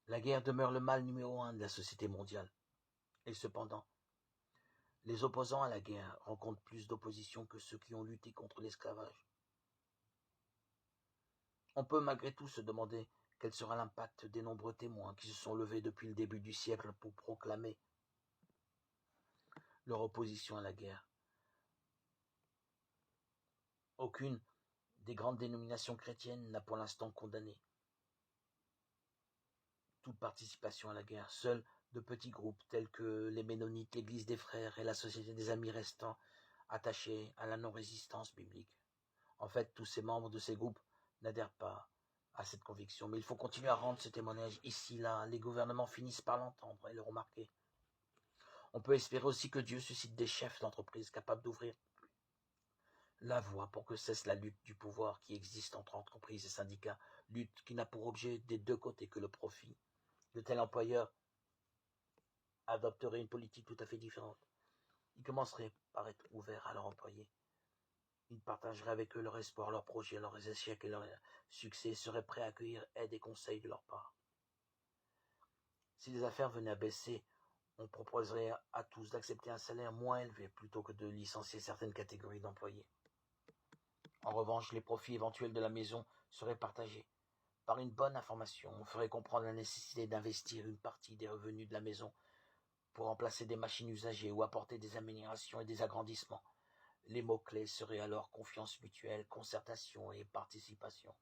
La guerre demeure le mal numéro 1 de la société mondiale. Et cependant, les opposants à la guerre rencontrent plus d'opposition que ceux qui ont lutté contre l'esclavage. On peut malgré tout se demander quel sera l'impact des nombreux témoins qui se sont levés depuis le début du siècle pour proclamer leur opposition à la guerre. Aucune des grandes dénominations chrétiennes n'a pour l'instant condamné toute participation à la guerre. Seuls de petits groupes tels que les Ménonites, l'Église des Frères et la Société des Amis restant attachés à la non-résistance biblique. En fait, tous ces membres de ces groupes n'adhèrent pas à cette conviction, mais il faut continuer à rendre ce témoignage ici, là. Les gouvernements finissent par l'entendre et le remarquer. On peut espérer aussi que Dieu suscite des chefs d'entreprise capables d'ouvrir la voie pour que cesse la lutte du pouvoir qui existe entre entreprises et syndicats, lutte qui n'a pour objet des deux côtés que le profit. De tels employeurs adopteraient une politique tout à fait différente. Ils commenceraient par être ouverts à leurs employés. Ils partageraient avec eux leurs espoirs, leurs projets, leurs échecs et leurs succès, seraient prêts à accueillir aide et conseils de leur part. Si les affaires venaient à baisser, on proposerait à tous d'accepter un salaire moins élevé plutôt que de licencier certaines catégories d'employés. En revanche, les profits éventuels de la maison seraient partagés. Par une bonne information, on ferait comprendre la nécessité d'investir une partie des revenus de la maison pour remplacer des machines usagées ou apporter des améliorations et des agrandissements. Les mots-clés seraient alors confiance mutuelle, concertation et participation.